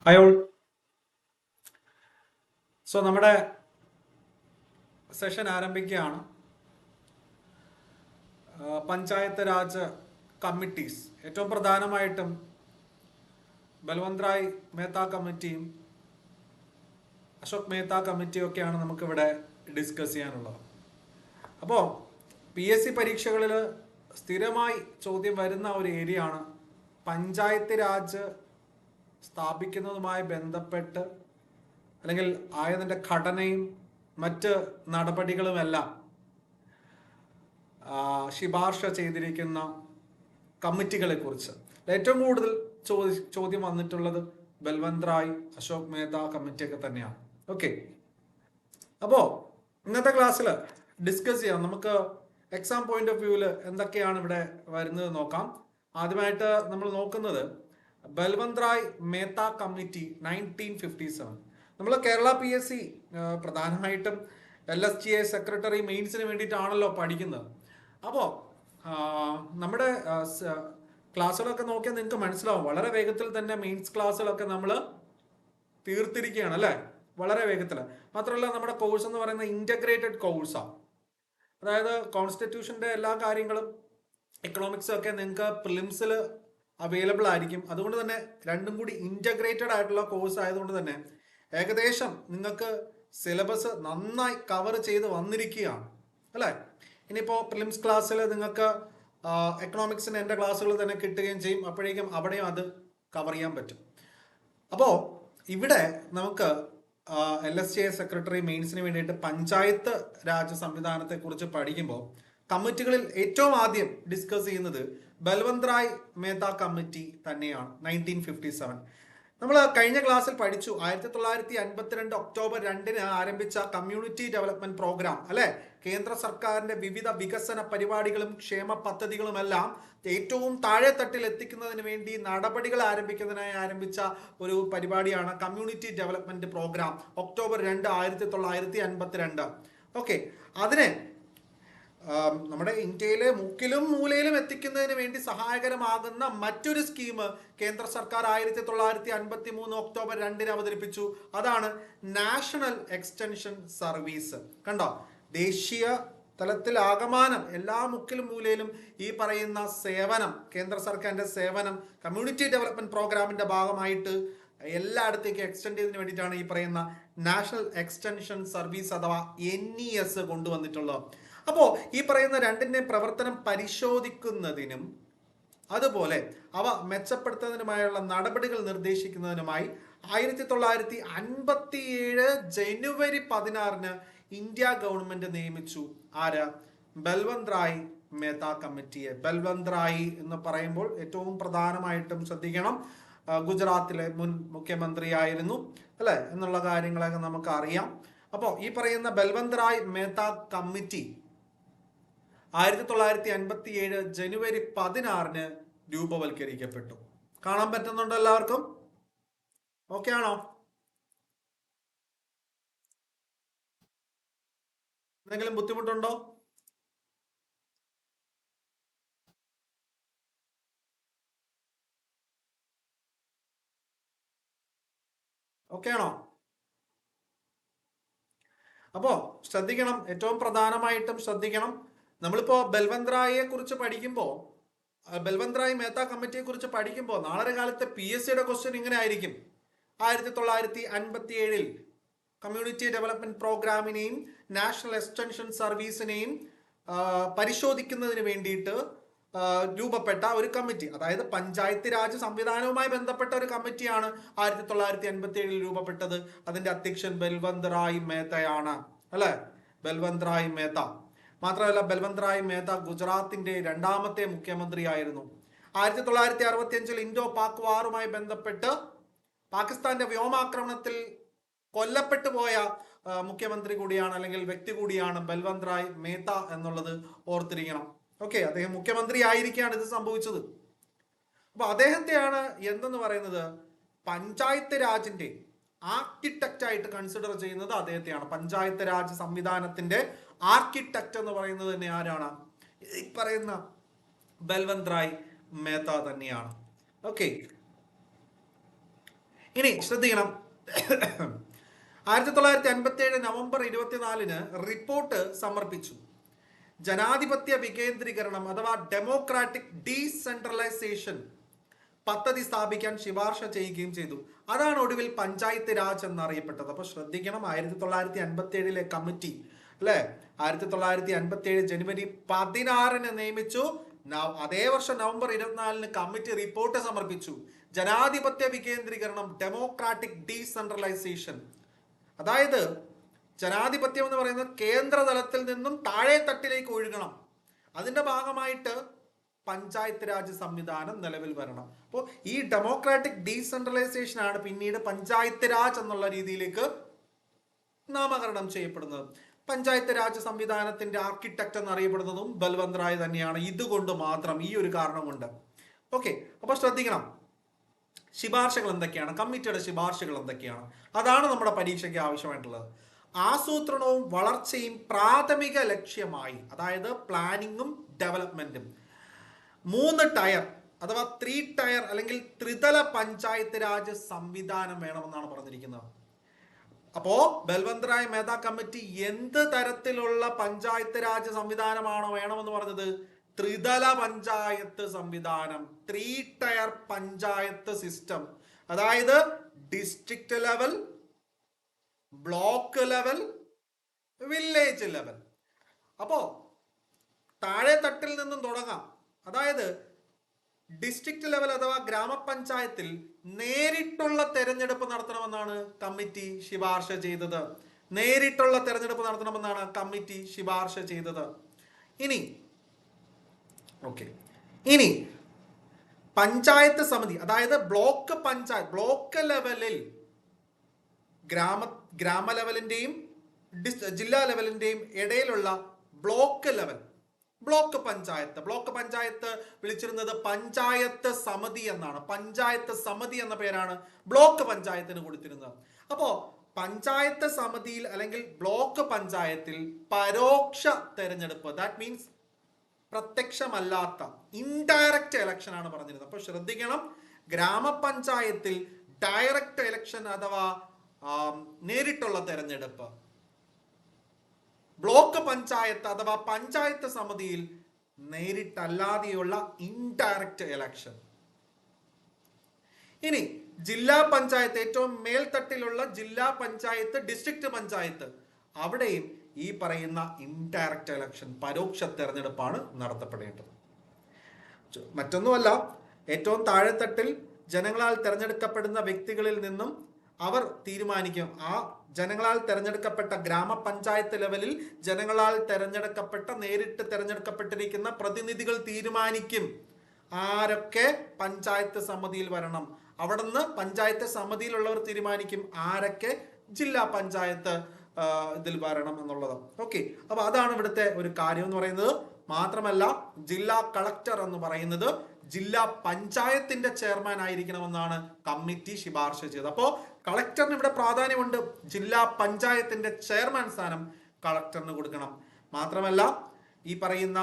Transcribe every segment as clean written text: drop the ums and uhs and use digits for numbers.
Hi all. നമ്മുടെ session ആരംഭിക്കുകയാണ്. Panchayat Raj committees, ഏറ്റവും പ്രധാനമായിട്ടും ബൽവന്ത് റായ് മേത്ത കമ്മിറ്റിയും അശോക് മേത്ത കമ്മിറ്റിയും ഒക്കെയാണ് നമുക്കിവിടെ ഡിസ്കസ് ചെയ്യാനുള്ളത്. അപ്പോൾ PSC പരീക്ഷകളിൽ സ്ഥിരമായി ചോദ്യം വരുന്ന ഒരു ഏരിയ ആണ് പഞ്ചായത്ത് രാജ് സ്ഥാപിക്കുന്നതുമായി ബന്ധപ്പെട്ട് അല്ലെങ്കിൽ ആയതിൻ്റെ ഘടനയും മറ്റ് നടപടികളുമെല്ലാം ശുപാർശ ചെയ്തിരിക്കുന്ന കമ്മിറ്റികളെ കുറിച്ച് ഏറ്റവും കൂടുതൽ ചോദ്യം വന്നിട്ടുള്ളത് ബൽവന്ത് റായ്, അശോക് മേത്ത കമ്മിറ്റിയൊക്കെ തന്നെയാണ്. ഓക്കെ, അപ്പോൾ ഇന്നത്തെ ക്ലാസ്സിൽ ഡിസ്കസ് ചെയ്യാം. നമുക്ക് എക്സാം പോയിന്റ് ഓഫ് വ്യൂവിൽ എന്തൊക്കെയാണ് ഇവിടെ വരുന്നത് നോക്കാം. ആദ്യമായിട്ട് നമ്മൾ നോക്കുന്നത് ബൽവന്ത് റായ് മേത്ത കമ്മിറ്റി 1957. നമ്മൾ കേരള PSC പ്രധാനമായിട്ടും LSGA സെക്രട്ടറി മെയിൻസിന് വേണ്ടിയിട്ടാണല്ലോ പഠിക്കുന്നത്. അപ്പോൾ നമ്മുടെ ക്ലാസ്സുകളൊക്കെ നോക്കിയാൽ നിങ്ങൾക്ക് മനസ്സിലാവും, വളരെ വേഗത്തിൽ തന്നെ മെയിൻസ് ക്ലാസ്സുകളൊക്കെ നമ്മൾ തീർത്തിരിക്കുകയാണ് അല്ലേ, വളരെ വേഗത്തിൽ. മാത്രമല്ല നമ്മുടെ കോഴ്സ് എന്ന് പറയുന്നത് ഇൻ്റഗ്രേറ്റഡ് കോഴ്സാണ്. അതായത് കോൺസ്റ്റിറ്റ്യൂഷൻ്റെ എല്ലാ കാര്യങ്ങളും എക്കണോമിക്സും ഒക്കെ നിങ്ങൾക്ക് പ്രിലിംസിൽ അവൈലബിൾ ആയിരിക്കും. അതുകൊണ്ട് തന്നെ രണ്ടും കൂടി ഇൻ്റഗ്രേറ്റഡ് ആയിട്ടുള്ള കോഴ്സ് ആയതുകൊണ്ട് തന്നെ ഏകദേശം നിങ്ങൾക്ക് സിലബസ് നന്നായി കവർ ചെയ്ത് വന്നിരിക്കുകയാണ് അല്ലേ. ഇനിയിപ്പോൾ പ്രിലിംസ് ക്ലാസ്സിൽ നിങ്ങൾക്ക് എക്കണോമിക്സിന് എൻ്റെ ക്ലാസ്സുകൾ തന്നെ കിട്ടുകയും ചെയ്യും. അപ്പോഴേക്കും അവിടെയും അത് കവർ ചെയ്യാൻ പറ്റും. അപ്പോൾ ഇവിടെ നമുക്ക് LSGA സെക്രട്ടറി മെയിൻസിന് വേണ്ടിയിട്ട് പഞ്ചായത്ത് രാജ് സംവിധാനത്തെക്കുറിച്ച് പഠിക്കുമ്പോൾ കമ്മിറ്റികളിൽ ഏറ്റവും ആദ്യം ഡിസ്കസ് ചെയ്യുന്നത് ബൽവന്ത് റായ് മേത്ത കമ്മിറ്റി തന്നെയാണ്. 1957 നമ്മൾ കഴിഞ്ഞ ക്ലാസ്സിൽ പഠിച്ചു. 1952 ഒക്ടോബർ 2 ആരംഭിച്ച കമ്മ്യൂണിറ്റി ഡെവലപ്മെന്റ് പ്രോഗ്രാം അല്ലെ, കേന്ദ്ര സർക്കാരിന്റെ വിവിധ വികസന പരിപാടികളും ക്ഷേമ പദ്ധതികളുമെല്ലാം ഏറ്റവും താഴെത്തട്ടിൽ എത്തിക്കുന്നതിന് വേണ്ടി നടപടികൾ ആരംഭിക്കുന്നതിനായി ആരംഭിച്ച ഒരു പരിപാടിയാണ് community development programme. October 2, 1952. Okay, അതിനെ നമ്മുടെ ഇന്ത്യയിലെ മുക്കിലും മൂലയിലും എത്തിക്കുന്നതിന് വേണ്ടി സഹായകരമാകുന്ന മറ്റൊരു സ്കീം കേന്ദ്ര സർക്കാർ 1953 ഒക്ടോബർ 2 അവതരിപ്പിച്ചു. അതാണ് നാഷണൽ എക്സ്റ്റൻഷൻ സർവീസ്. കണ്ടോ, ദേശീയ തലത്തിൽ ആകമാനം എല്ലാ മുക്കിലും മൂലയിലും ഈ പറയുന്ന സേവനം, കേന്ദ്ര സർക്കാരിന്റെ സേവനം കമ്മ്യൂണിറ്റി ഡെവലപ്മെന്റ് പ്രോഗ്രാമിന്റെ ഭാഗമായിട്ട് എല്ലായിടത്തേക്കും എക്സ്റ്റെൻഡ് ചെയ്തതിന് വേണ്ടിയിട്ടാണ് ഈ പറയുന്ന നാഷണൽ എക്സ്റ്റൻഷൻ സർവീസ് അഥവാ NES കൊണ്ടുവന്നിട്ടുള്ളത്. അപ്പോൾ ഈ പറയുന്ന രണ്ടിൻ്റെ പ്രവർത്തനം പരിശോധിക്കുന്നതിനും അതുപോലെ അവ മെച്ചപ്പെടുത്തുന്നതിനുമായുള്ള നടപടികൾ നിർദ്ദേശിക്കുന്നതിനുമായി 1957 ജനുവരി 16 ഇന്ത്യ ഗവൺമെന്റ് നിയമിച്ചു. ആര്? ബൽവന്ത് റായ് മേത്ത കമ്മിറ്റിയെ. ബൽവന്ത് റായ് എന്ന് പറയുമ്പോൾ ഏറ്റവും പ്രധാനമായിട്ടും ശ്രദ്ധിക്കണം, ഗുജറാത്തിലെ മുൻ മുഖ്യമന്ത്രിയായിരുന്നു അല്ലെ എന്നുള്ള കാര്യങ്ങളൊക്കെ നമുക്ക് അറിയാം. അപ്പോൾ ഈ പറയുന്ന ബൽവന്ത് റായ് മേത്ത കമ്മിറ്റി 1957 ജനുവരി 16 രൂപവൽക്കരിക്കപ്പെട്ടു. കാണാൻ പറ്റുന്നുണ്ടോ എല്ലാവർക്കും? ഓക്കെ ആണോ? എന്തെങ്കിലും ബുദ്ധിമുട്ടുണ്ടോ? ഓക്കെ ആണോ? അപ്പോ ശ്രദ്ധിക്കണം, ഏറ്റവും പ്രധാനമായിട്ടും ശ്രദ്ധിക്കണം. നമ്മളിപ്പോ ബൽവന്ത് റായിയെ കുറിച്ച് പഠിക്കുമ്പോൾ, ബൽവന്ത് റായ് മേത്ത കമ്മിറ്റിയെ കുറിച്ച് പഠിക്കുമ്പോൾ നാളെ കാലത്തെ PSCയുടെ ക്വസ്റ്റ്യൻ ഇങ്ങനെ ആയിരിക്കും. 1957 കമ്മ്യൂണിറ്റി ഡെവലപ്മെന്റ് പ്രോഗ്രാമിനെയും നാഷണൽ എക്സ്റ്റൻഷൻ സർവീസിനെയും പരിശോധിക്കുന്നതിന് വേണ്ടിയിട്ട് രൂപപ്പെട്ട ഒരു കമ്മിറ്റി, അതായത് പഞ്ചായത്ത് രാജ് സംവിധാനവുമായി ബന്ധപ്പെട്ട ഒരു കമ്മിറ്റിയാണ് 1957 രൂപപ്പെട്ടത്. അതിന്റെ അധ്യക്ഷൻ ബൽവന്ത് റായ് മേത്തയാണ് അല്ലെ, ബൽവന്ത് റായ് മേത്ത. മാത്രമല്ല ബൽവന്ത് റായ് മേത്ത ഗുജറാത്തിന്റെ രണ്ടാമത്തെ മുഖ്യമന്ത്രിയായിരുന്നു. 1965 ഇൻഡോ പാക് വാറുമായി ബന്ധപ്പെട്ട് പാകിസ്ഥാന്റെ വ്യോമാക്രമണത്തിൽ കൊല്ലപ്പെട്ടു പോയ മുഖ്യമന്ത്രി കൂടിയാണ്, അല്ലെങ്കിൽ വ്യക്തി കൂടിയാണ് ബൽവന്ത് റായ് മേത്ത എന്നുള്ളത് ഓർത്തിരിക്കണം. ഓക്കെ, അദ്ദേഹം മുഖ്യമന്ത്രി ആയിരിക്കുകയാണ് ഇത് സംഭവിച്ചത്. അപ്പൊ അദ്ദേഹത്തെയാണ് എന്തെന്ന് പറയുന്നത്, പഞ്ചായത്ത് രാജിന്റെ ആർക്കിടെക്റ്റ് ആയിട്ട് കൺസിഡർ ചെയ്യുന്നത് അദ്ദേഹത്തെയാണ്. പഞ്ചായത്ത് രാജ് സംവിധാനത്തിന്റെ ആർക്കിടെക്റ്റ് എന്ന് പറയുന്നത് തന്നെ ആരാണ്? ഈ പറയുന്ന ബൽവന്ത് റായ് മേത്ത തന്നെയാണ്. ഓക്കെ, ഇനി ശ്രദ്ധിക്കണം, 1957 നവംബർ 24 റിപ്പോർട്ട് സമർപ്പിച്ചു. ജനാധിപത്യ വികേന്ദ്രീകരണം അഥവാ ഡെമോക്രാറ്റിക് ഡീസെൻട്രലൈസേഷൻ പദ്ധതി സ്ഥാപിക്കാൻ ശുപാർശ ചെയ്യുകയും ചെയ്തു. അതാണ് ഒടുവിൽ പഞ്ചായത്ത് രാജ് എന്നറിയപ്പെട്ടത്. അപ്പൊ ശ്രദ്ധിക്കണം, 1957 കമ്മിറ്റി അല്ലെ, 1957 ജനുവരി 16 നിയമിച്ചു. അതേ വർഷം നവംബർ 24 കമ്മിറ്റി റിപ്പോർട്ട് സമർപ്പിച്ചു. ജനാധിപത്യ വികേന്ദ്രീകരണം, ഡെമോക്രാറ്റിക് ഡീസെൻട്രലൈസേഷൻ. അതായത് ജനാധിപത്യം എന്ന് പറയുന്നത് കേന്ദ്ര തലത്തിൽ നിന്നും താഴെ തട്ടിലേക്ക് ഒഴുകണം. അതിന്റെ ഭാഗമായിട്ട് പഞ്ചായത്ത് രാജ് സംവിധാനം നിലവിൽ വരണം. അപ്പോൾ ഈ ഡെമോക്രാറ്റിക് ഡീസെൻട്രലൈസേഷൻ ആണ് പിന്നീട് പഞ്ചായത്ത് രാജ് എന്നുള്ള രീതിയിലേക്ക് നാമകരണം ചെയ്യപ്പെടുന്നത്. പഞ്ചായത്ത് രാജ് സംവിധാനത്തിന്റെ ആർക്കിടെക്ട് എന്നറിയപ്പെടുന്നതും ബൽവന്ത് റായ് തന്നെയാണ്. ഇതുകൊണ്ട് മാത്രം, ഈ ഒരു കാരണം കൊണ്ട്. ഓക്കെ, അപ്പൊ ശ്രദ്ധിക്കണം, ശുപാർശകൾ എന്തൊക്കെയാണ്, കമ്മിറ്റിയുടെ ശുപാർശകൾ എന്തൊക്കെയാണ്, അതാണ് നമ്മുടെ പരീക്ഷയ്ക്ക് ആവശ്യമായിട്ടുള്ളത്. ആസൂത്രണവും വളർച്ചയും പ്രാഥമിക ലക്ഷ്യമായി, അതായത് പ്ലാനിങ്ങും ഡെവലപ്മെന്റും 3 ടയർ അഥവാ 3 ടയർ അല്ലെങ്കിൽ ത്രിതല പഞ്ചായത്ത് രാജ് സംവിധാനം വേണമെന്നാണ് പറഞ്ഞിരിക്കുന്നത്. അപ്പോ ബൽവന്ത് റായ് മേത്ത കമ്മിറ്റി എന്ത് തരത്തിലുള്ള പഞ്ചായത്ത് രാജ് സംവിധാനമാണോ വേണമെന്ന് പറഞ്ഞത്? ത്രിതല പഞ്ചായത്ത് സംവിധാനം, 3 ടയർ പഞ്ചായത്ത് സിസ്റ്റം. അതായത് district level, block level, village level. അപ്പോ താഴെ തട്ടിൽ നിന്നും തുടങ്ങാം. അതായത് ഡിസ്ട്രിക്ട് ലെവൽ അഥവാ ഗ്രാമപഞ്ചായത്തിൽ നേരിട്ടുള്ള തെരഞ്ഞെടുപ്പ് നടത്തണമെന്നാണ് കമ്മിറ്റി ശുപാർശ ചെയ്തത്. നേരിട്ടുള്ള തെരഞ്ഞെടുപ്പ് നടത്തണമെന്നാണ് കമ്മിറ്റി ശുപാർശ ചെയ്തത്. ഇനി പഞ്ചായത്ത് സമിതി, അതായത് ബ്ലോക്ക് പഞ്ചായത്ത്, ബ്ലോക്ക് ലെവലിൽ ഗ്രാമ ലെവലിന്റെയും ജില്ലാ ലെവലിന്റെയും ഇടയിലുള്ള ബ്ലോക്ക് ലെവൽ, ബ്ലോക്ക് പഞ്ചായത്ത് വിളിച്ചിരുന്നത് പഞ്ചായത്ത് സമിതി എന്നാണ്. പഞ്ചായത്ത് സമിതി എന്ന പേരാണ് ബ്ലോക്ക് പഞ്ചായത്തിന് കൊടുത്തിരുന്നത്. അപ്പോ പഞ്ചായത്ത് സമിതിയിൽ അല്ലെങ്കിൽ ബ്ലോക്ക് പഞ്ചായത്തിൽ പരോക്ഷ തെരഞ്ഞെടുപ്പ്, ദാറ്റ് മീൻസ് പ്രത്യക്ഷമല്ലാത്ത ഇൻഡയറക്റ്റ് എലക്ഷൻ ആണ് പറഞ്ഞിരുന്നത്. അപ്പൊ ശ്രദ്ധിക്കണം, ഗ്രാമപഞ്ചായത്തിൽ ഡയറക്റ്റ് എലക്ഷൻ അഥവാ നേരിട്ടുള്ള തെരഞ്ഞെടുപ്പ്, ബ്ലോക്ക് പഞ്ചായത്ത് അഥവാ പഞ്ചായത്ത് സമിതിയിൽ നേരിട്ടല്ലാതെയുള്ള ഇൻഡയറക്റ്റ് എലക്ഷൻ. ഇനി ജില്ലാ പഞ്ചായത്ത്, ഏറ്റവും മേൽത്തട്ടിലുള്ള ജില്ലാ പഞ്ചായത്ത്, ഡിസ്ട്രിക്ട് പഞ്ചായത്ത്, അവിടെയും ഈ പറയുന്ന ഇൻഡയറക്റ്റ് എലക്ഷൻ, പരോക്ഷ തെരഞ്ഞെടുപ്പാണ് നടത്തപ്പെടേണ്ടത്. മറ്റൊന്നുമല്ല, ഏറ്റവും താഴെത്തട്ടിൽ ജനങ്ങളാൽ തെരഞ്ഞെടുക്കപ്പെടുന്ന വ്യക്തികളിൽ നിന്നും അവർ തീരുമാനിക്കും. ആ ജനങ്ങളാൽ തെരഞ്ഞെടുക്കപ്പെട്ട ഗ്രാമപഞ്ചായത്ത് ലെവലിൽ ജനങ്ങളാൽ തെരഞ്ഞെടുക്കപ്പെട്ട, നേരിട്ട് തെരഞ്ഞെടുക്കപ്പെട്ടിരിക്കുന്ന പ്രതിനിധികൾ തീരുമാനിക്കും ആരൊക്കെ പഞ്ചായത്ത് സമിതിയിൽ വരണം. അവിടുന്ന് പഞ്ചായത്ത് സമിതിയിലുള്ളവർ തീരുമാനിക്കും ആരൊക്കെ ജില്ലാ പഞ്ചായത്ത് ഇതിൽ വരണം എന്നുള്ളത്. ഓക്കെ, അപ്പൊ അതാണ് ഇവിടുത്തെ ഒരു കാര്യം എന്ന് പറയുന്നത്. മാത്രമല്ല, ജില്ലാ കളക്ടർ എന്ന് പറയുന്നത് ജില്ലാ പഞ്ചായത്തിന്റെ ചെയർമാൻ ആയിരിക്കണമെന്നാണ് കമ്മിറ്റി ശുപാർശ ചെയ്തത്. അപ്പോൾ കളക്ടറിന് ഇവിടെ പ്രാധാന്യമുണ്ട്. ജില്ലാ പഞ്ചായത്തിന്റെ ചെയർമാൻ സ്ഥാനം കളക്ടറിന് കൊടുക്കണം. മാത്രമല്ല, ഈ പറയുന്ന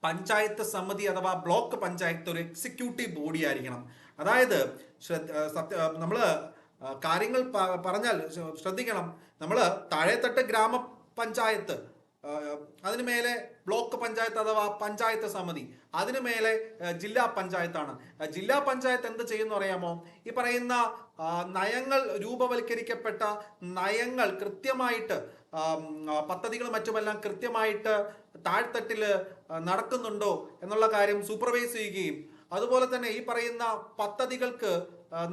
പഞ്ചായത്ത് സമിതി അഥവാ ബ്ലോക്ക് പഞ്ചായത്ത് ഒരു എക്സിക്യൂട്ടീവ് ബോഡി ആയിരിക്കണം. അതായത് നമ്മള് കാര്യങ്ങൾ പറഞ്ഞാൽ ശ്രദ്ധിക്കണം, നമ്മള് താഴെത്തട്ട് ഗ്രാമപഞ്ചായത്ത്, അതിനു മേലെ ബ്ലോക്ക് പഞ്ചായത്ത് അഥവാ പഞ്ചായത്ത് സമിതി, അതിനു മേലെ ജില്ലാ പഞ്ചായത്താണ്. ജില്ലാ പഞ്ചായത്ത് എന്ത് ചെയ്യുന്നു അറിയാമോ? ഈ പറയുന്ന നയങ്ങൾ, രൂപവൽക്കരിക്കപ്പെട്ട നയങ്ങൾ കൃത്യമായിട്ട്, പദ്ധതികളും മറ്റുമെല്ലാം കൃത്യമായിട്ട് താഴ്ത്തട്ടിൽ നടക്കുന്നുണ്ടോ എന്നുള്ള കാര്യം സൂപ്പർവൈസ് ചെയ്യുകയും, അതുപോലെ തന്നെ ഈ പറയുന്ന പദ്ധതികൾക്ക്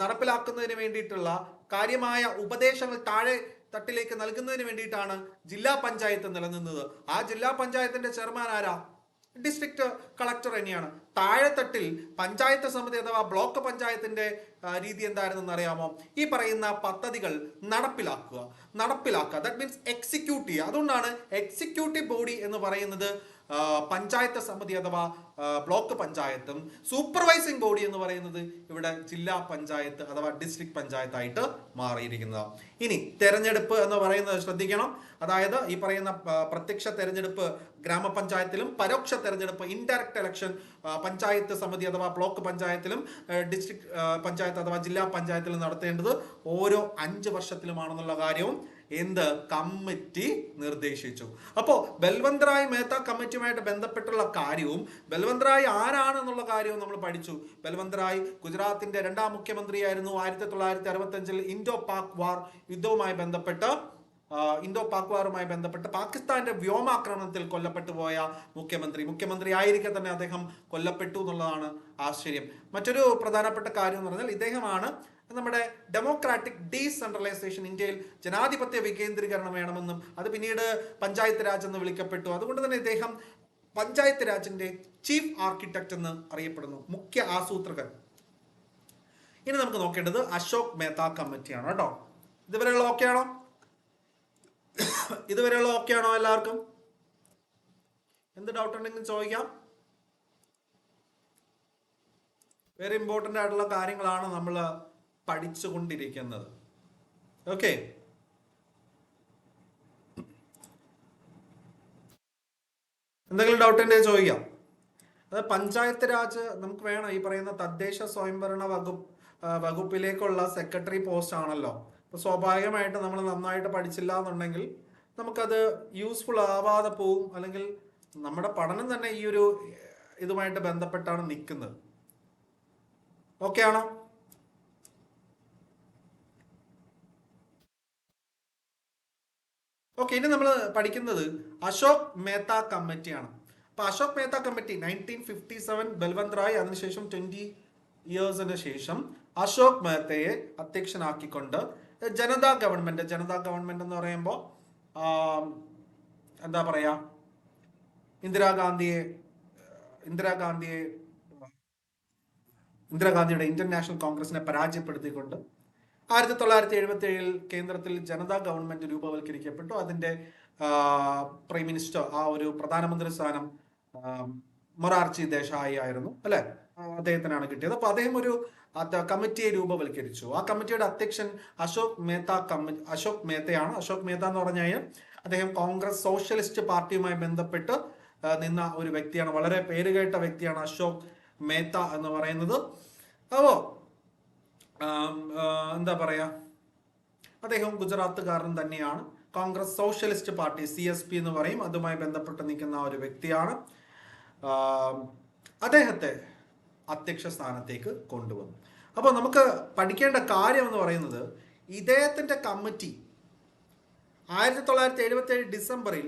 നടപ്പിലാക്കുന്നതിന് വേണ്ടിയിട്ടുള്ള കാര്യമായ ഉപദേശങ്ങൾ താഴെ തട്ടിലേക്ക് നൽകുന്നതിന് വേണ്ടിയിട്ടാണ് ജില്ലാ പഞ്ചായത്ത് നിലനിന്നത്. ആ ജില്ലാ പഞ്ചായത്തിന്റെ ചെയർമാൻ ആരാ? ഡിസ്ട്രിക്ട് കളക്ടർ തന്നെയാണ്. താഴെത്തട്ടിൽ പഞ്ചായത്ത് സമിതി അഥവാ ബ്ലോക്ക് പഞ്ചായത്തിന്റെ രീതി എന്തായിരുന്നെന്ന് അറിയാമോ? ഈ പറയുന്ന പദ്ധതികൾ നടപ്പിലാക്കുക, ദാറ്റ് മീൻസ് എക്സിക്യൂട്ട് ചെയ്യുക. അതുകൊണ്ടാണ് എക്സിക്യൂട്ടീവ് ബോഡി എന്ന് പറയുന്നത് പഞ്ചായത്ത് സമിതി അഥവാ ബ്ലോക്ക് പഞ്ചായത്തും സൂപ്പർവൈസിംഗ് ബോഡി എന്ന് പറയുന്നത് ഇവിടെ ജില്ലാ പഞ്ചായത്ത് അഥവാ ഡിസ്ട്രിക്ട് പഞ്ചായത്തായിട്ട് മാറിയിരിക്കുന്നത്. ഇനി തെരഞ്ഞെടുപ്പ് എന്ന് പറയുന്നത് ശ്രദ്ധിക്കണം. അതായത് ഈ പറയുന്ന പ്രത്യക്ഷ തെരഞ്ഞെടുപ്പ് ഗ്രാമപഞ്ചായത്തിലും പരോക്ഷ തെരഞ്ഞെടുപ്പ് ഇൻഡയറക്റ്റ് ഇലക്ഷൻ പഞ്ചായത്ത് സമിതി അഥവാ ബ്ലോക്ക് പഞ്ചായത്തിലും ഡിസ്ട്രിക്ട് പഞ്ചായത്ത് അഥവാ ജില്ലാ പഞ്ചായത്തിലും നടത്തേണ്ടത് ഓരോ 5 വർഷത്തിലുമാണെന്നുള്ള കാര്യവും എന്ത് കമ്മിറ്റി നിർദ്ദേശിച്ചു. അപ്പോൾ ബൽവന്ത് റായ് മേത്ത കമ്മിറ്റിയുമായിട്ട് ബന്ധപ്പെട്ടുള്ള കാര്യവും ബൽവന്ത് റായ് ആരാണെന്നുള്ള കാര്യവും നമ്മൾ പഠിച്ചു. ബൽവന്ത് റായ് ഗുജറാത്തിന്റെ 2ാം മുഖ്യമന്ത്രിയായിരുന്നു. 1965 ഇൻഡോ പാക് വാർ യുദ്ധവുമായി ബന്ധപ്പെട്ട് പാകിസ്ഥാന്റെ വ്യോമാക്രമണത്തിൽ കൊല്ലപ്പെട്ടു പോയ മുഖ്യമന്ത്രി ആയിരിക്കെ തന്നെ അദ്ദേഹം കൊല്ലപ്പെട്ടു എന്നുള്ളതാണ് ആശ്ചര്യം. മറ്റൊരു പ്രധാനപ്പെട്ട കാര്യം എന്ന് പറഞ്ഞാൽ ഇദ്ദേഹമാണ് നമ്മുടെ ഡെമോക്രാറ്റിക് ഡീസെൻട്രലൈസേഷൻ, ഇന്ത്യയിൽ ജനാധിപത്യ വികേന്ദ്രീകരണം വേണമെന്നും അത് പിന്നീട് പഞ്ചായത്ത് രാജ് എന്ന് വിളിക്കപ്പെട്ടു. അതുകൊണ്ട് തന്നെ ഇദ്ദേഹം പഞ്ചായത്ത് രാജിന്റെ ചീഫ് ആർക്കിടെക്ട് എന്ന് അറിയപ്പെടുന്നു, മുഖ്യ ആസൂത്രകൻ. ഇനി നമുക്ക് നോക്കേണ്ടത് അശോക് മേത്ത കമ്മിറ്റിയാണ് കേട്ടോ. ഇതുവരെയുള്ള ഓക്കെ ആണോ എല്ലാവർക്കും? എന്ത് ഡൗട്ട് ഉണ്ടെങ്കിലും ചോദിക്കാം. വെരി ഇമ്പോർട്ടൻ്റ് ആയിട്ടുള്ള കാര്യങ്ങളാണ് നമ്മൾ പഠിച്ചുകൊണ്ടിരിക്കുന്നത്. ഓക്കെ, എന്തെങ്കിലും ഡൗട്ട് ഉണ്ടെങ്കിൽ ചോദിക്കാം. അത് പഞ്ചായത്ത് രാജ് നമുക്ക് വേണം. ഈ പറയുന്ന തദ്ദേശ സ്വയംഭരണ വകുപ്പിലേക്കുള്ള സെക്രട്ടറി പോസ്റ്റ് ആണല്ലോ. അപ്പൊ സ്വാഭാവികമായിട്ട് നമ്മൾ നന്നായിട്ട് പഠിച്ചില്ല എന്നുണ്ടെങ്കിൽ നമുക്കത് യൂസ്ഫുൾ ആവാതെ പോവും, അല്ലെങ്കിൽ നമ്മുടെ പഠനം തന്നെ ഈ ഒരു ഇതുമായിട്ട് ബന്ധപ്പെട്ടാണ് നിൽക്കുന്നത്. ഓക്കെ ആണോ? ഓക്കെ, ഇനി നമ്മൾ പഠിക്കുന്നത് അശോക് മേത്ത കമ്മിറ്റിയാണ്. അപ്പൊ അശോക് മേത്ത കമ്മിറ്റി 1957 ബൽവന്ത് റായ്, അതിനുശേഷം 20 ഇയേഴ്സിന് ശേഷം അശോക് മേത്തയെ അധ്യക്ഷനാക്കിക്കൊണ്ട് ജനതാ ഗവൺമെന്റ് എന്ന് പറയുമ്പോൾ എന്താ പറയാ, ഇന്ദിരാഗാന്ധിയുടെ ഇന്ത്യൻ നാഷണൽ കോൺഗ്രസിനെ പരാജയപ്പെടുത്തിക്കൊണ്ട് 1977 കേന്ദ്രത്തിൽ ജനതാ ഗവൺമെന്റ് രൂപവൽക്കരിക്കപ്പെട്ടു. അതിന്റെ പ്രൈം മിനിസ്റ്റർ, ആ ഒരു പ്രധാനമന്ത്രി സ്ഥാനം മൊറാർജി ദേശായി ആയിരുന്നു അല്ലെ, അദ്ദേഹത്തിനാണ് കിട്ടിയത്. അപ്പൊ അദ്ദേഹം ഒരു കമ്മിറ്റിയെ രൂപവൽക്കരിച്ചു. ആ കമ്മിറ്റിയുടെ അധ്യക്ഷൻ അശോക് മേത്തയാണ്. അശോക് മേത്ത എന്ന് പറഞ്ഞു കഴിഞ്ഞാൽ അദ്ദേഹം കോൺഗ്രസ് സോഷ്യലിസ്റ്റ് പാർട്ടിയുമായി ബന്ധപ്പെട്ട് നിന്ന ഒരു വ്യക്തിയാണ്. വളരെ പേരുകേട്ട വ്യക്തിയാണ് അശോക് മേത്ത എന്ന് പറയുന്നത്. അപ്പോ എന്താ പറയാ, അദ്ദേഹം ഗുജറാത്തുകാരൻ തന്നെയാണ്. കോൺഗ്രസ് സോഷ്യലിസ്റ്റ് പാർട്ടി CSP എന്ന് പറയും, അതുമായി ബന്ധപ്പെട്ട് നിൽക്കുന്ന ഒരു വ്യക്തിയാണ്. അദ്ദേഹത്തെ അധ്യക്ഷ സ്ഥാനത്തേക്ക് കൊണ്ടുവന്നു. അപ്പോൾ നമുക്ക് പഠിക്കേണ്ട കാര്യം എന്ന് പറയുന്നത്, ഇദ്ദേഹത്തിന്റെ കമ്മിറ്റി 1977 ഡിസംബറിൽ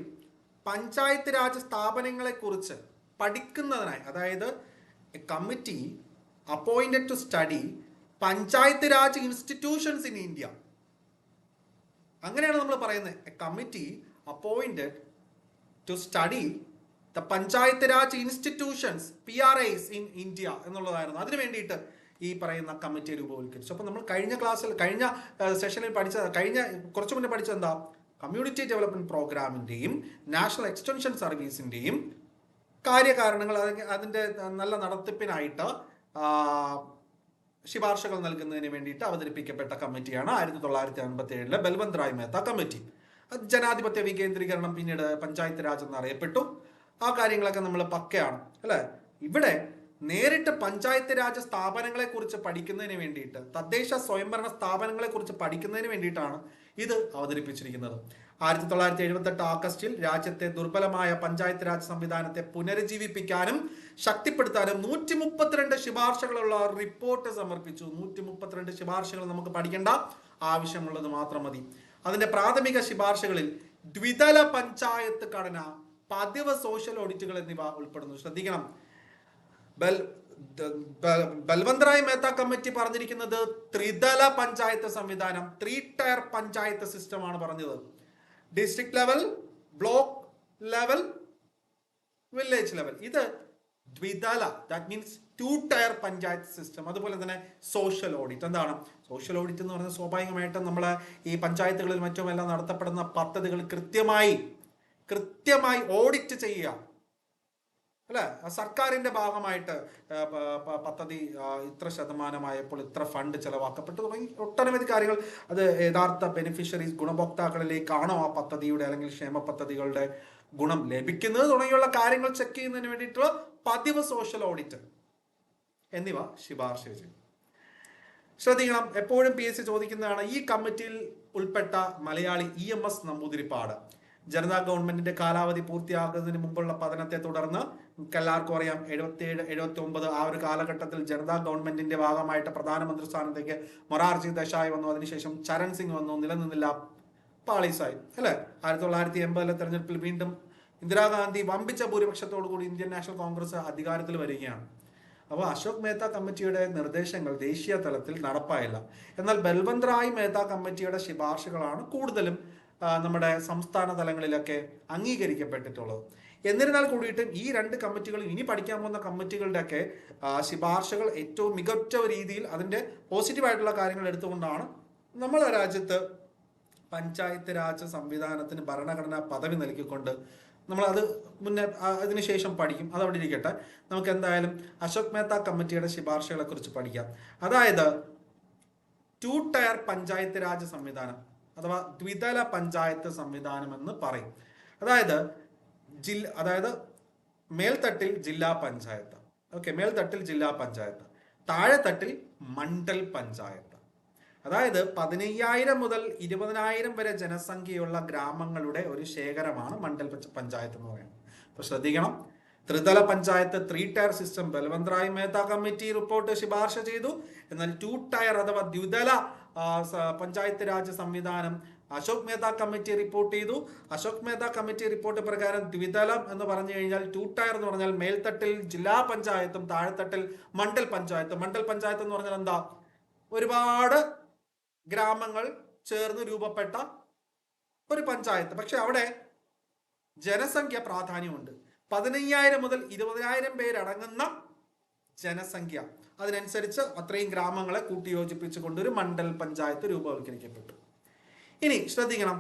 പഞ്ചായത്ത് രാജ് സ്ഥാപനങ്ങളെ കുറിച്ച് പഠിക്കുന്നതിനായി, അതായത് committee appointed to study panchayat raj institutions in India, അങ്ങനെയാണ് നമ്മൾ പറയുന്നത്. A committee appointed to study the panchayat raj institutions PRIs in India എന്നുള്ളതായിരുന്നു. അതിനു വേണ്ടിയിട്ട് ഈ പറയുന്ന കമ്മിറ്റിയെ രൂപവൽക്കരിച്ചു. അപ്പൊ നമ്മൾ കഴിഞ്ഞ സെഷനിൽ കുറച്ചു മുന്നേ പഠിച്ചത് എന്താ, കമ്മ്യൂണിറ്റി ഡെവലപ്മെന്റ് പ്രോഗ്രാമിന്റെയും നാഷണൽ എക്സ്റ്റൻഷൻ സർവീസിന്റെയും കാര്യകാരണങ്ങൾ, അതിന്റെ നല്ല നടത്തിപ്പിനായിട്ട് ശുപാർശകൾ നൽകുന്നതിന് വേണ്ടിയിട്ട് അവതരിപ്പിക്കപ്പെട്ട കമ്മിറ്റിയാണ് 1957 ബൽവന്ത് റായ് മേത്ത കമ്മിറ്റി. ജനാധിപത്യ വികേന്ദ്രീകരണം പിന്നീട് പഞ്ചായത്ത് രാജ് എന്നറിയപ്പെട്ടു. ആ കാര്യങ്ങളൊക്കെ നമ്മൾ പക്കയാണ് അല്ലെ. ഇവിടെ നേരിട്ട് പഞ്ചായത്ത് രാജ് സ്ഥാപനങ്ങളെ കുറിച്ച് പഠിക്കുന്നതിന് വേണ്ടിയിട്ട്, തദ്ദേശ സ്വയംഭരണ സ്ഥാപനങ്ങളെ കുറിച്ച് പഠിക്കുന്നതിന് വേണ്ടിയിട്ടാണ് ഇത് അവതരിപ്പിച്ചിരിക്കുന്നത്. 1978 ആഗസ്റ്റിൽ രാജ്യത്തെ ദുർബലമായ പഞ്ചായത്ത് രാജ് സംവിധാനത്തെ പുനരുജ്ജീവിപ്പിക്കാനും ശക്തിപ്പെടുത്താനും 132 ശുപാർശകളുള്ള റിപ്പോർട്ട് സമർപ്പിച്ചു. 132 ശുപാർശകൾ നമുക്ക് പഠിക്കേണ്ട, ആവശ്യമുള്ളത് മാത്രം മതി. അതിന്റെ പ്രാഥമിക ശുപാർശകളിൽ ദ്വിതല പഞ്ചായത്ത് ഘടന, പതിവ് സോഷ്യൽ ഓഡിറ്റുകൾ എന്നിവ ഉൾപ്പെടുന്നു. ശ്രദ്ധിക്കണം, ബൽവന്ത് റായ് മേത്ത കമ്മിറ്റി പറഞ്ഞിരിക്കുന്നത് ത്രിതല പഞ്ചായത്ത് സംവിധാനം, 3 ടയർ പഞ്ചായത്ത് സിസ്റ്റം ആണ് പറഞ്ഞത്. District level, block level, village level. ഇത് ദ്വിതല, that means 2 tier panchayat system. അതുപോലെ തന്നെ സോഷ്യൽ ഓഡിറ്റ്. എന്താണ് സോഷ്യൽ ഓഡിറ്റ് എന്ന് പറയുന്നത്? സ്വാഭാവികമായിട്ടും നമ്മളെ ഈ പഞ്ചായത്തുകളിൽ മറ്റുമെല്ലാം നടത്തപ്പെടുന്ന പദ്ധതികൾ കൃത്യമായി ഓഡിറ്റ് ചെയ്യുക. അല്ലെ? സർക്കാരിന്റെ ഭാഗമായിട്ട് പദ്ധതി ഇത്ര ശതമാനമായപ്പോൾ ഇത്ര ഫണ്ട് ചെലവാക്കപ്പെട്ടു തുടങ്ങി ഒട്ടനവധി കാര്യങ്ങൾ. അത് യഥാർത്ഥ ബെനിഫിഷ്യറീസ് ഗുണഭോക്താക്കളിലേക്കാണോ ആ പദ്ധതിയുടെ അല്ലെങ്കിൽ ക്ഷേമ പദ്ധതികളുടെ ഗുണം ലഭിക്കുന്നത് തുടങ്ങിയുള്ള കാര്യങ്ങൾ ചെക്ക് ചെയ്യുന്നതിന് വേണ്ടിയിട്ടുള്ള പതിവ് സോഷ്യൽ ഓഡിറ്റ് എന്നിവ ശുപാർശ ചെയ്തു. ശ്രദ്ധിക്കണം, എപ്പോഴും PSC ചോദിക്കുന്നതാണ്. ഈ കമ്മിറ്റിയിൽ ഉൾപ്പെട്ട മലയാളി EMS നമ്പൂതിരിപ്പാട് ജനതാ ഗവൺമെന്റിന്റെ കാലാവധി പൂർത്തിയാക്കുന്നതിന് മുമ്പുള്ള പതനത്തെ തുടർന്ന് എല്ലാവർക്കും അറിയാം 77, 79 ആ ഒരു കാലഘട്ടത്തിൽ ജനതാ ഗവൺമെന്റിന്റെ ഭാഗമായിട്ട് പ്രധാനമന്ത്രി സ്ഥാനത്തേക്ക് മൊറാർജി ദേശായി വന്നു. അതിനുശേഷം ചരൺ സിംഗ് വന്നു, നിലനിന്നില്ല, പാളീസായി അല്ലെ. 1980 തെരഞ്ഞെടുപ്പിൽ വീണ്ടും ഇന്ദിരാഗാന്ധി വമ്പിച്ച ഭൂരിപക്ഷത്തോടു കൂടി ഇന്ത്യൻ നാഷണൽ കോൺഗ്രസ് അധികാരത്തിൽ വരികയാണ്. അപ്പോൾ അശോക് മേത്ത കമ്മിറ്റിയുടെ നിർദ്ദേശങ്ങൾ ദേശീയ തലത്തിൽ നടപ്പായില്ല. എന്നാൽ ബൽവന്ത് റായ് മേത്ത കമ്മിറ്റിയുടെ ശുപാർശകളാണ് കൂടുതലും നമ്മുടെ സംസ്ഥാന തലങ്ങളിലൊക്കെ അംഗീകരിക്കപ്പെട്ടിട്ടുള്ളത്. എന്നിരുന്നാൽ കൂടിയിട്ടും ഈ രണ്ട് കമ്മിറ്റികളും ഇനി പഠിക്കാൻ പോകുന്ന കമ്മിറ്റികളുടെയൊക്കെ ശുപാർശകൾ ഏറ്റവും മികച്ച രീതിയിൽ അതിൻ്റെ പോസിറ്റീവായിട്ടുള്ള കാര്യങ്ങൾ എടുത്തുകൊണ്ടാണ് നമ്മളെ രാജ്യത്ത് പഞ്ചായത്ത് രാജ് സംവിധാനത്തിന് ഭരണഘടനാ പദവി നൽകിക്കൊണ്ട് നമ്മളത് മുന്നേ അതിനുശേഷം പഠിക്കും. അതവിടെ ഇരിക്കട്ടെ. നമുക്ക് എന്തായാലും അശോക് മേത്ത കമ്മിറ്റിയുടെ ശുപാർശകളെ കുറിച്ച് പഠിക്കാം. അതായത് 2 ടയർ പഞ്ചായത്ത് രാജ് സംവിധാനം അഥവാ ദ്വിതല പഞ്ചായത്ത് സംവിധാനം എന്ന് പറയും. അതായത് മേൽത്തട്ടിൽ ജില്ലാ പഞ്ചായത്ത്, ഓക്കെ, മേൽത്തട്ടിൽ ജില്ലാ പഞ്ചായത്ത്, താഴെത്തട്ടിൽ മണ്ഡൽ പഞ്ചായത്ത്. അതായത് 15,000 മുതൽ 20,000 വരെ ജനസംഖ്യയുള്ള ഗ്രാമങ്ങളുടെ ഒരു ശേഖരമാണ് മണ്ഡൽ പഞ്ചായത്ത് എന്ന് പറയുന്നത്. അപ്പൊ ശ്രദ്ധിക്കണം, ത്രിതല panchayat 3 tyre system Balwant Rai Mehta committee report ശുപാർശ ചെയ്തു. എന്നാൽ 2 ടയർ അഥവാ ദ്വിതല പഞ്ചായത്ത് രാജ് സംവിധാനം അശോക് മേത്ത കമ്മിറ്റി റിപ്പോർട്ട് ചെയ്തു. അശോക് മേത്ത കമ്മിറ്റി റിപ്പോർട്ട് പ്രകാരം ദ്വിതലം എന്ന് പറഞ്ഞു കഴിഞ്ഞാൽ 2 ടയർ എന്ന് പറഞ്ഞാൽ മേൽത്തട്ടിൽ ജില്ലാ പഞ്ചായത്തും താഴെത്തട്ടിൽ മണ്ഡൽ പഞ്ചായത്തും. മണ്ഡൽ പഞ്ചായത്ത് എന്ന് പറഞ്ഞാൽ എന്താ? ഒരുപാട് ഗ്രാമങ്ങൾ ചേർന്ന് രൂപപ്പെട്ട ഒരു പഞ്ചായത്ത്. പക്ഷെ അവിടെ ജനസംഖ്യ പ്രാധാന്യമുണ്ട്. 15,000 മുതൽ 20,000 പേരടങ്ങുന്ന ജനസംഖ്യ, അതിനനുസരിച്ച് അത്രയും ഗ്രാമങ്ങളെ കൂട്ടിയോജിപ്പിച്ചുകൊണ്ട് ഒരു മണ്ഡൽ പഞ്ചായത്ത് രൂപവൽക്കരിക്കപ്പെട്ടു. ഇനി ശ്രദ്ധിക്കണം,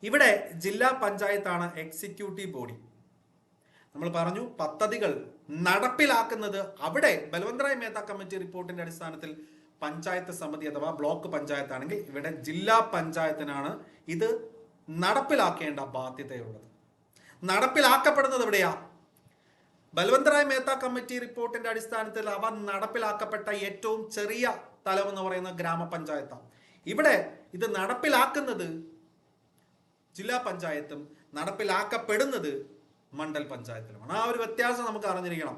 ഇവിടെ ജില്ലാ പഞ്ചായത്താണ് എക്സിക്യൂട്ടീവ് ബോഡി. നമ്മൾ പറഞ്ഞു പദ്ധതികൾ നടപ്പിലാക്കുന്നത് അവിടെ ബൽവന്ത് റായ് മേത്ത കമ്മിറ്റി റിപ്പോർട്ടിന്റെ അടിസ്ഥാനത്തിൽ പഞ്ചായത്ത് സമിതി അഥവാ ബ്ലോക്ക് പഞ്ചായത്ത് ആണെങ്കിൽ ഇവിടെ ജില്ലാ പഞ്ചായത്തിനാണ് ഇത് നടപ്പിലാക്കേണ്ട ബാധ്യതയുള്ളത്. നടപ്പിലാക്കപ്പെടുന്നത് എവിടെയാ? ബൽവന്ത് റായ് മേത്ത കമ്മിറ്റി റിപ്പോർട്ടിന്റെ അടിസ്ഥാനത്തിൽ അവ നടപ്പിലാക്കപ്പെട്ട ഏറ്റവും ചെറിയ തലം എന്ന് പറയുന്ന ഗ്രാമപഞ്ചായത്താണ്. ഇവിടെ ഇത് നടപ്പിലാക്കുന്നത് ജില്ലാ പഞ്ചായത്തും നടപ്പിലാക്കപ്പെടുന്നത് മണ്ഡൽ പഞ്ചായത്തിലുമാണ്. ആ ഒരു വ്യത്യാസം നമുക്ക് അറിഞ്ഞിരിക്കണം.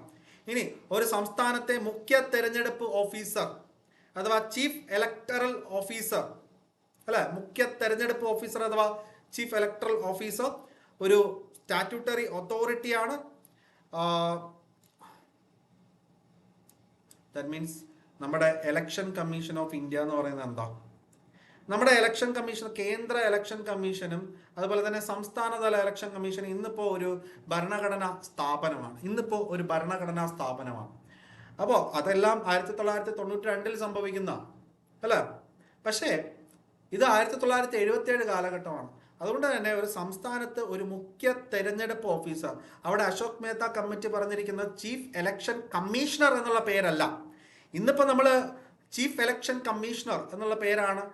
ഇനി ഒരു സംസ്ഥാനത്തെ മുഖ്യ തെരഞ്ഞെടുപ്പ് ഓഫീസർ അഥവാ ചീഫ് ഇലക്ടറൽ ഓഫീസർ അല്ലെ, മുഖ്യ തെരഞ്ഞെടുപ്പ് ഓഫീസർ അഥവാ ചീഫ് ഇലക്ടറൽ ഓഫീസർ ഒരു സ്റ്റാറ്റ്യൂട്ടറി അതോറിറ്റിയാണ്. ദാറ്റ് മീൻസ് നമ്മുടെ ഇലക്ഷൻ കമ്മീഷൻ ഓഫ് ഇന്ത്യ എന്ന് പറയുന്നത് എന്താ? നമ്മുടെ ഇലക്ഷൻ കമ്മീഷൻ, കേന്ദ്ര ഇലക്ഷൻ കമ്മീഷനും അതുപോലെ തന്നെ സംസ്ഥാനതല ഇലക്ഷൻ കമ്മീഷൻ ഇന്നിപ്പോ ഒരു ഭരണഘടനാ സ്ഥാപനമാണ്. അപ്പോൾ അതെല്ലാം 1992 സംഭവിക്കുന്ന അല്ല, പക്ഷേ ഇത് 1977 കാലഘട്ടമാണ്. അതുകൊണ്ട് തന്നെ ഒരു സംസ്ഥാനത്ത് ഒരു മുഖ്യ തെരഞ്ഞെടുപ്പ് ഓഫീസർ, അവിടെ അശോക് മേത്ത കമ്മിറ്റി പറഞ്ഞിരിക്കുന്ന ചീഫ് ഇലക്ഷൻ കമ്മീഷണർ എന്നുള്ള പേരല്ല. ഇന്നിപ്പോൾ നമ്മൾ ചീഫ് ഇലക്ഷൻ കമ്മീഷണർ എന്നുള്ള പേരാണ്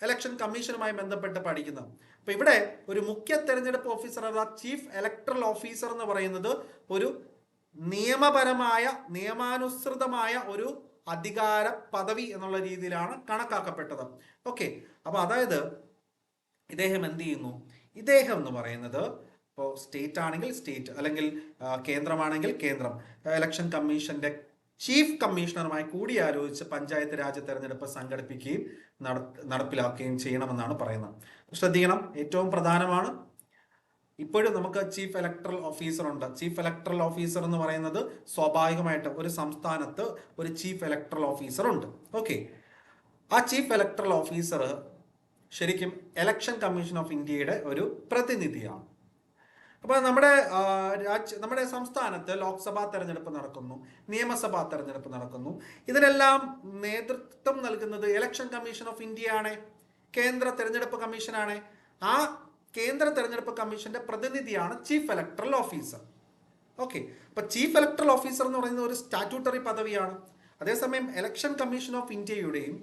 ഇലക്ഷൻ കമ്മീഷനുമായി ബന്ധപ്പെട്ട് പഠിക്കുന്നത്. അപ്പൊ ഇവിടെ ഒരു മുഖ്യ തെരഞ്ഞെടുപ്പ് ഓഫീസർ അഥവാ ചീഫ് ഇലക്ടറൽ ഓഫീസർ എന്ന് പറയുന്നത് ഒരു നിയമപരമായ നിയമാനുസൃതമായ ഒരു അധികാര പദവി എന്നുള്ള രീതിയിലാണ് കണക്കാക്കപ്പെട്ടത്. ഓക്കെ, അപ്പൊ അതായത് ഇദ്ദേഹം എന്ത് ചെയ്യുന്നു? ഇദ്ദേഹം എന്ന് പറയുന്നത് ഇപ്പോൾ സ്റ്റേറ്റ് ആണെങ്കിൽ സ്റ്റേറ്റ്, അല്ലെങ്കിൽ കേന്ദ്രമാണെങ്കിൽ കേന്ദ്രം, ഇലക്ഷൻ കമ്മീഷന്റെ ചീഫ് കമ്മീഷണറുമായി കൂടിയാലോചിച്ച് പഞ്ചായത്ത് രാജ് തെരഞ്ഞെടുപ്പ് സംഘടിപ്പിക്കുകയും നടപ്പിലാക്കുകയും ചെയ്യണമെന്നാണ് പറയുന്നത്. ശ്രദ്ധിക്കണം, ഏറ്റവും പ്രധാനമാണ്. ഇപ്പോഴും നമുക്ക് ചീഫ് ഇലക്ടറൽ ഓഫീസർ ഉണ്ട്. ചീഫ് ഇലക്ടറൽ ഓഫീസർ എന്ന് പറയുന്നത് സ്വാഭാവികമായിട്ട് ഒരു സംസ്ഥാനത്ത് ഒരു ചീഫ് ഇലക്ടറൽ ഓഫീസർ ഉണ്ട്. ഓക്കെ, ആ ചീഫ് ഇലക്ടറൽ ഓഫീസർ ശരിക്കും ഇലക്ഷൻ കമ്മീഷൻ ഓഫ് ഇന്ത്യയുടെ ഒരു പ്രതിനിധിയാണ്. അപ്പോൾ നമ്മുടെ സംസ്ഥാനത്ത് ലോക്സഭാ തെരഞ്ഞെടുപ്പ് നടക്കുന്നു, നിയമസഭാ തെരഞ്ഞെടുപ്പ് നടക്കുന്നു. ഇതിനെല്ലാം നേതൃത്വം നൽകുന്നത് ഇലക്ഷൻ കമ്മീഷൻ ഓഫ് ഇന്ത്യയാണ്, കേന്ദ്ര തെരഞ്ഞെടുപ്പ് കമ്മീഷനാണ്. ആ കേന്ദ്ര തെരഞ്ഞെടുപ്പ് കമ്മീഷന്റെ പ്രതിനിധിയാണ് ചീഫ് ഇലക്ടറൽ ഓഫീസർ. ഓക്കെ, അപ്പൊ ചീഫ് ഇലക്ടറൽ ഓഫീസർ എന്ന് പറയുന്നത് ഒരു സ്റ്റാറ്റ്യൂട്ടറി പദവിയാണ്. അതേസമയം ഇലക്ഷൻ കമ്മീഷൻ ഓഫ് ഇന്ത്യയുടെയും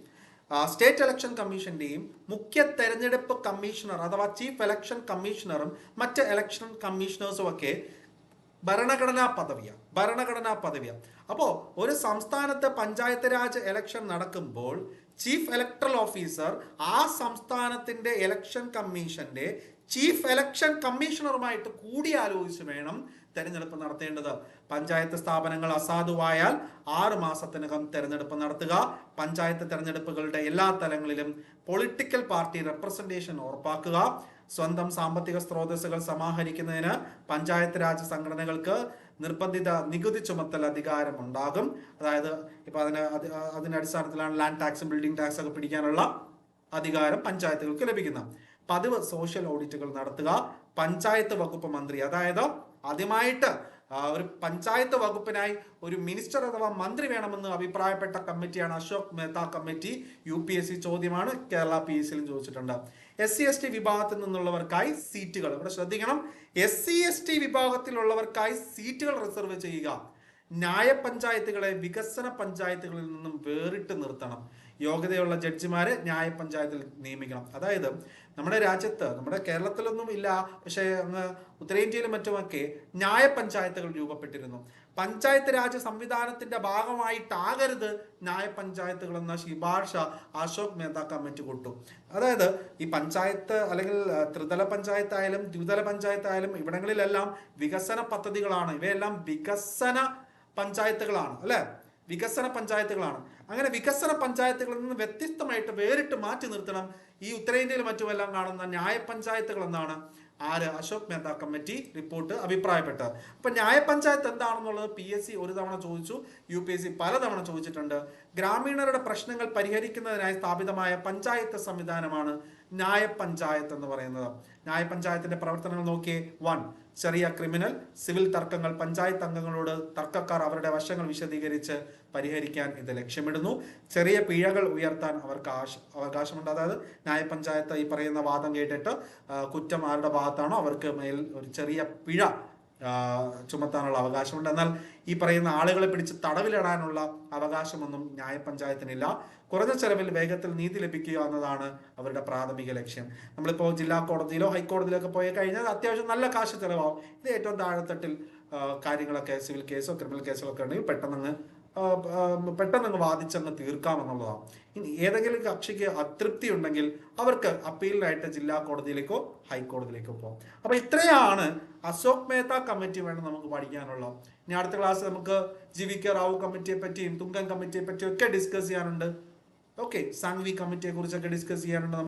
സ്റ്റേറ്റ് ഇലക്ഷൻ കമ്മീഷന്റെയും മുഖ്യ തെരഞ്ഞെടുപ്പ് കമ്മീഷണർ അഥവാ ചീഫ് ഇലക്ഷൻ കമ്മീഷണറും മറ്റ് ഇലക്ഷൻ കമ്മീഷണേഴ്സും ഒക്കെ ഭരണഘടനാ പദവിയാണ്. അപ്പോൾ ഒരു സംസ്ഥാനത്ത് പഞ്ചായത്ത് രാജ് ഇലക്ഷൻ നടക്കുമ്പോൾ ചീഫ് ഇലക്ടറൽ ഓഫീസർ ആ സംസ്ഥാനത്തിന്റെ ഇലക്ഷൻ കമ്മീഷന്റെ ചീഫ് ഇലക്ഷൻ കമ്മീഷണറുമായിട്ട് കൂടിയാലോചിച്ച് വേണം തെരഞ്ഞെടുപ്പ് നടത്തേണ്ടത്. പഞ്ചായത്ത് സ്ഥാപനങ്ങൾ അസാധുവായാൽ 6 മാസത്തിനകം തെരഞ്ഞെടുപ്പ് നടത്തുക. പഞ്ചായത്ത് തെരഞ്ഞെടുപ്പുകളുടെ എല്ലാ തലങ്ങളിലും പൊളിറ്റിക്കൽ പാർട്ടി റെപ്രസെന്റേഷൻ ഉറപ്പാക്കുക. സ്വന്തം സാമ്പത്തിക സ്രോതസ്സുകൾ സമാഹരിക്കുന്നതിന് പഞ്ചായത്ത് രാജ് സംഘടനകൾക്ക് നിർബന്ധിത നികുതി ചുമത്തൽ അധികാരം ഉണ്ടാകും. അതായത് ഇപ്പൊ അതിന്റെ അടിസ്ഥാനത്തിലാണ് ലാൻഡ് ടാക്സും ബിൽഡിംഗ് ടാക്സ് ഒക്കെ പിടിക്കാനുള്ള അധികാരം പഞ്ചായത്തുകൾക്ക് ലഭിക്കുന്ന. പതിവ് സോഷ്യൽ ഓഡിറ്റുകൾ നടത്തുക. പഞ്ചായത്ത് വകുപ്പ് മന്ത്രി, അതായത് ആദ്യമായിട്ട് ഒരു പഞ്ചായത്ത് വകുപ്പിനായി ഒരു മിനിസ്റ്റർ അഥവാ മന്ത്രി വേണമെന്ന് അഭിപ്രായപ്പെട്ട കമ്മിറ്റിയാണ് അശോക് മേത്ത കമ്മിറ്റി. UPSC ചോദ്യമാണ്, കേരള PSCയിലും ചോദിച്ചിട്ടുണ്ട്. SC/ST വിഭാഗത്തിൽ നിന്നുള്ളവർക്കായി സീറ്റുകൾ, ഇവിടെ ശ്രദ്ധിക്കണം, SC/ST വിഭാഗത്തിലുള്ളവർക്കായി സീറ്റുകൾ റിസർവ് ചെയ്യുക. ന്യായ പഞ്ചായത്തുകളെ വികസന പഞ്ചായത്തുകളിൽ നിന്നും വേറിട്ട് നിർത്തണം. യോഗ്യതയുള്ള ജഡ്ജിമാരെ ന്യായ പഞ്ചായത്തിൽ നിയമിക്കണം. അതായത് നമ്മുടെ രാജ്യത്ത്, നമ്മുടെ കേരളത്തിലൊന്നും ഇല്ല, പക്ഷേ അങ്ങ് ഉത്തരേന്ത്യയിലും മറ്റുമൊക്കെ ന്യായ പഞ്ചായത്തുകൾ രൂപപ്പെട്ടിരുന്നു. പഞ്ചായത്ത് രാജ് സംവിധാനത്തിന്റെ ഭാഗമായിട്ടാകരുത് ന്യായ പഞ്ചായത്തുകൾ എന്ന ശുപാർശ അശോക് മേത്ത കമ്മിറ്റി കൊടുത്തു. അതായത് ഈ പഞ്ചായത്ത് അല്ലെങ്കിൽ ത്രിതല പഞ്ചായത്തായാലും ദ്വിതല പഞ്ചായത്തായാലും ഇവിടങ്ങളിലെല്ലാം വികസന പദ്ധതികളാണ്. ഇവയെല്ലാം വികസന പഞ്ചായത്തുകളാണ്, അല്ലെ? വികസന പഞ്ചായത്തുകളാണ്. അങ്ങനെ വികസന പഞ്ചായത്തുകളിൽ നിന്ന് വ്യത്യസ്തമായിട്ട് വേറിട്ട് മാറ്റി നിർത്തണം ഈ ഉത്തരേന്ത്യയിലും മറ്റുമെല്ലാം കാണുന്ന ന്യായ പഞ്ചായത്തുകൾ എന്നാണ് അശോക് മേത്ത കമ്മിറ്റി റിപ്പോർട്ട് അഭിപ്രായപ്പെട്ടത്. അപ്പൊ ന്യായ പഞ്ചായത്ത് എന്താണെന്നുള്ളത് PSC ഒരു തവണ ചോദിച്ചു, UPSC പലതവണ ചോദിച്ചിട്ടുണ്ട്. ഗ്രാമീണരുടെ പ്രശ്നങ്ങൾ പരിഹരിക്കുന്നതിനായി സ്ഥാപിതമായ പഞ്ചായത്ത് സംവിധാനമാണ് ന്യായ പഞ്ചായത്ത് എന്ന് പറയുന്നത്. ന്യായ പഞ്ചായത്തിന്റെ പ്രവർത്തനങ്ങൾ നോക്കിയേ. 1. ചെറിയ ക്രിമിനൽ സിവിൽ തർക്കങ്ങൾ പഞ്ചായത്ത് അംഗങ്ങളോട് തർക്കക്കാർ അവരുടെ വശങ്ങൾ വിശദീകരിച്ച് പരിഹരിക്കാൻ ഇത് ലക്ഷ്യമിടുന്നു. ചെറിയ പിഴകൾ ഉയർത്താൻ അവർക്ക് അവകാശമുണ്ട്. അതായത് ന്യായ പഞ്ചായത്ത് ഈ പറയുന്ന വാദം കേട്ടിട്ട് കുറ്റം ആരുടെ ഭാഗത്താണോ അവർക്ക് മേൽ ഒരു ചെറിയ പിഴ ചുമത്താനുള്ള അവകാശമുണ്ട്. എന്നാൽ ഈ പറയുന്ന ആളുകളെ പിടിച്ച് തടവിലിടാനുള്ള അവകാശമൊന്നും ന്യായ പഞ്ചായത്തിനില്ല. കുറഞ്ഞ ചെലവിൽ വേഗത്തിൽ നീതി ലഭിക്കുക എന്നതാണ് അവരുടെ പ്രാഥമിക ലക്ഷ്യം. നമ്മളിപ്പോൾ ജില്ലാ കോടതിയിലോ ഹൈക്കോടതിയിലോ ഒക്കെ പോയി കഴിഞ്ഞാൽ അത്യാവശ്യം നല്ല കാശ് ചെലവാകും. ഇത് ഏറ്റവും താഴെത്തട്ടിൽ കാര്യങ്ങളൊക്കെ സിവിൽ കേസോ ക്രിമിനൽ കേസോ ഒക്കെ ഉണ്ടെങ്കിൽ പെട്ടെന്ന് വാദിച്ചങ്ങ് തീർക്കാമെന്നുള്ളതാണ്. ഇനി ഏതെങ്കിലും കക്ഷിക്ക് അതൃപ്തി ഉണ്ടെങ്കിൽ അവർക്ക് അപ്പീലിനായിട്ട് ജില്ലാ കോടതിയിലേക്കോ ഹൈക്കോടതിയിലേക്കോ പോകും. അപ്പൊ ഇത്രയാണ് അശോക് മേത്ത കമ്മിറ്റി വേണം നമുക്ക് പഠിക്കാനുള്ളത്. ഇനി അടുത്ത ക്ലാസ് നമുക്ക് GVK റാവു കമ്മിറ്റിയെ പറ്റിയും തുങ്കൻ കമ്മിറ്റിയെ പറ്റിയും ഒക്കെ ഡിസ്കസ് ചെയ്യാനുണ്ട്. ഓക്കെ, സാങ്വി കമ്മിറ്റിയെ കുറിച്ചൊക്കെ ഡിസ്കസ് ചെയ്യാനുണ്ട്.